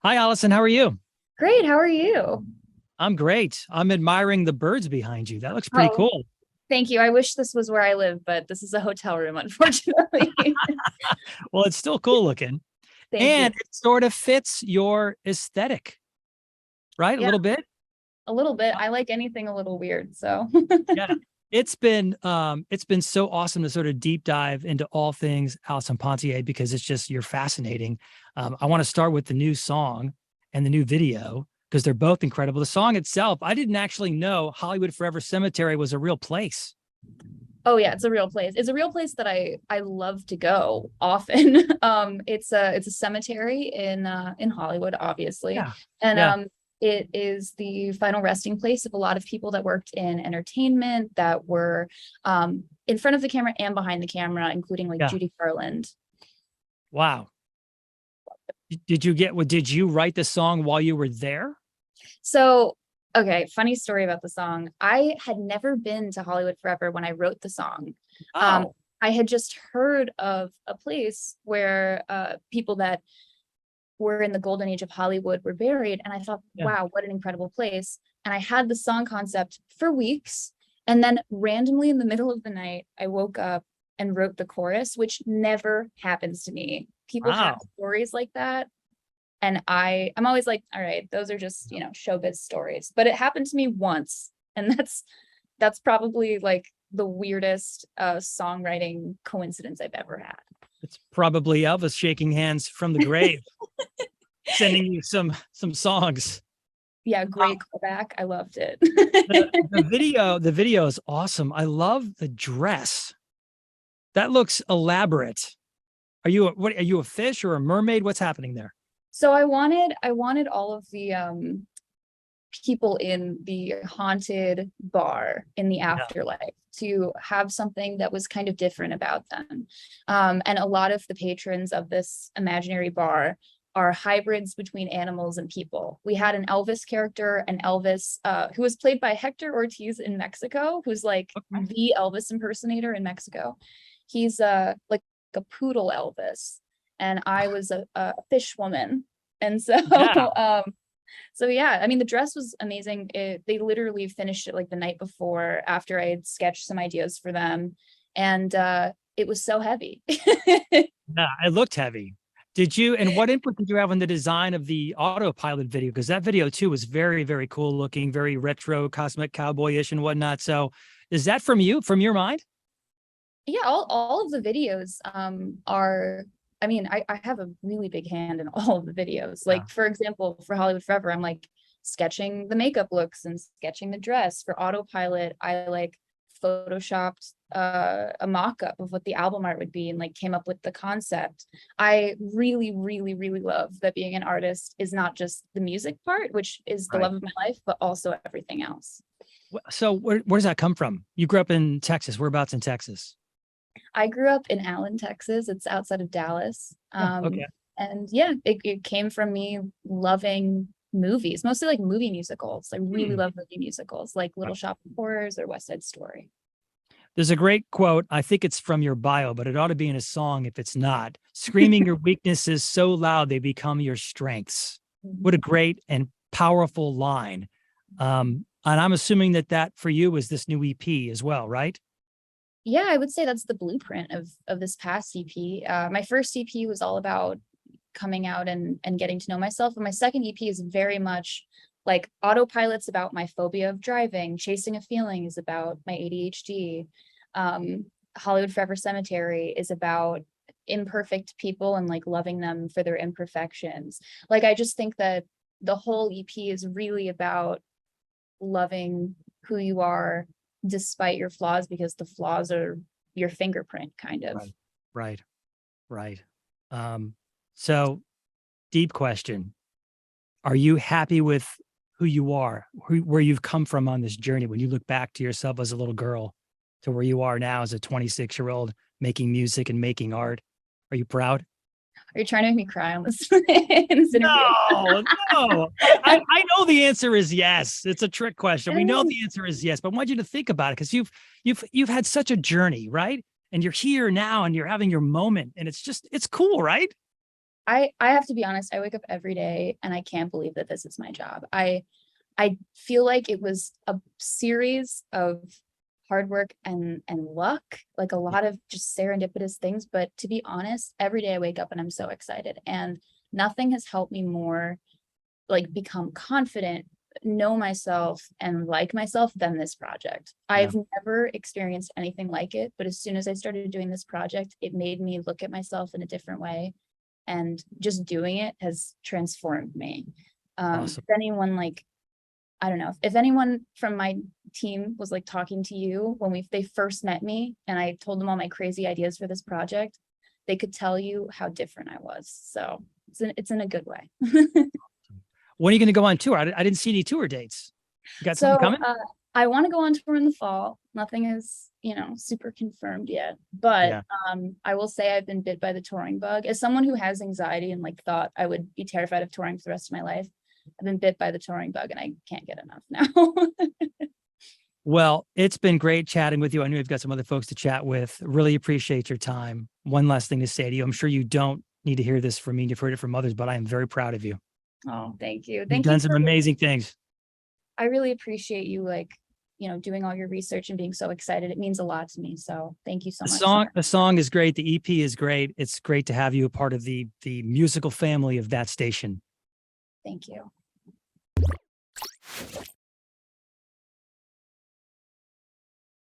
Hi, Allison. How are you? Great. How are you? I'm great. I'm admiring the birds behind you. That looks pretty Oh, cool. thank you. I wish this was where I live, but this is a hotel room, unfortunately. Well, it's still cool looking. Thank you. And it sort of fits your aesthetic, right? A Yeah, little bit. a little bit. I like anything a little weird. So, Yeah. It's been so awesome to sort of deep dive into all things Allison Ponthier because it's just you're fascinating. I want to start with the new song and the new video because they're both incredible. The song itself, I didn't actually know Hollywood Forever Cemetery was a real place. oh yeah, it's a real place. It's a real place that I love to go often. It's a cemetery in Hollywood, obviously, Yeah. and Yeah. it is the final resting place of a lot of people that worked in entertainment that were in front of the camera and behind the camera, including like Yeah. Judy Garland. Wow. Did you write the song while you were there? So, okay, funny story about the song. I had never been to Hollywood Forever when I wrote the song. Um, Oh, I had just heard of a place where people that were in the golden age of Hollywood were buried. And I thought, yeah. wow, what an incredible place. And I had the song concept for weeks. And then randomly in the middle of the night, I woke up and wrote the chorus, which never happens to me. People have Wow. stories like that, and I'm always like, all right, those are just, showbiz stories. But it happened to me once. And that's probably like the weirdest songwriting coincidence I've ever had. It's probably Elvis shaking hands from the grave, sending you some songs. Yeah, Um, great callback. I loved it. the video is awesome. I love the dress. That looks elaborate. Are you a fish or a mermaid? What's happening there? So I wanted all of the people in the haunted bar in the Yeah. afterlife to have something that was kind of different about them. And a lot of the patrons of this imaginary bar are hybrids between animals and people. We had an Elvis character, an Elvis who was played by Hector Ortiz in Mexico, who's like Okay. the Elvis impersonator in Mexico. He's like a poodle Elvis, and I was a fish woman. And so Yeah. so yeah, I mean the dress was amazing. They literally finished it like the night before after I had sketched some ideas for them, and it was so heavy. Yeah. It looked heavy. And what input did you have on the design of the autopilot video? Because that video too was very, very cool looking, very retro, cosmic cowboyish and whatnot. So is that from your mind? Yeah, all of the videos are, I mean, I have a really big hand in all of the videos. Yeah. Like for example, for Hollywood Forever, I'm like sketching the makeup looks and sketching the dress. For Autopilot, I like photoshopped a mock-up of what the album art would be and like came up with the concept. I really, really, really love that being an artist is not just the music part, which is the Right. love of my life, but also everything else. So where does that come from? You grew up in Texas. Whereabouts in Texas? I grew up in Allen, Texas. It's outside of Dallas. Yeah. Okay. And yeah, it came from me loving movies, mostly like movie musicals. I really Hmm. love movie musicals, like Little Shop of Horrors or West Side Story. There's a great quote. I think it's from your bio, but it ought to be in a song if it's not. Screaming your weaknesses so loud they become your strengths. What a great and powerful line. And I'm assuming that for you is this new EP as well, right? Yeah, I would say that's the blueprint of this past EP. My first EP was all about coming out and getting to know myself, and my second EP is very much like Autopilot's about my phobia of driving. Chasing a Feeling is about my ADHD. Hollywood Forever Cemetery is about imperfect people and like loving them for their imperfections. Like I just think that the whole EP is really about loving who you are despite your flaws, because the flaws are your fingerprint kind of. Right. Right. Right. Um, so deep question. Are you happy with who you are, where you've come from on this journey? When you look back to yourself as a little girl to where you are now as a 26-year-old making music and making art, are you proud? Are you trying to make me cry on this in this interview? No, no. I know the answer is yes. It's a trick question. We know the answer is yes, but I want you to think about it because you've had such a journey, right? And you're here now and you're having your moment, and it's cool, right? I have to be honest, I wake up every day and I can't believe that this is my job. I feel like it was a series of hard work and luck, like a lot of just serendipitous things. But to be honest, every day I wake up and I'm so excited. And nothing has helped me more like become confident, know myself, and like myself than this project. Yeah. I've never experienced anything like it, but as soon as I started doing this project, it made me look at myself in a different way. And just doing it has transformed me. Awesome. If anyone like, I don't know, if anyone from my team was like talking to you when they first met me and I told them all my crazy ideas for this project, they could tell you how different I was. So it's in a good way. When are you going to go on tour? I didn't see any tour dates. You got So something coming? I want to go on tour in the fall. Nothing is, super confirmed yet, but Yeah. I will say I've been bit by the touring bug. As someone who has anxiety and like thought I would be terrified of touring for the rest of my life, I've been bit by the touring bug and I can't get enough now. Well, it's been great chatting with you. I know we've got some other folks to chat with. Really appreciate your time. One last thing to say to you. I'm sure you don't need to hear this from me. You've heard it from others, but I am very proud of you. Oh, thank you. You've Thank done you some for, amazing things. I really appreciate you like, doing all your research and being so excited. It means a lot to me. So thank you so much. The song is great. The EP is great. It's great to have you a part of the musical family of that station. Thank you.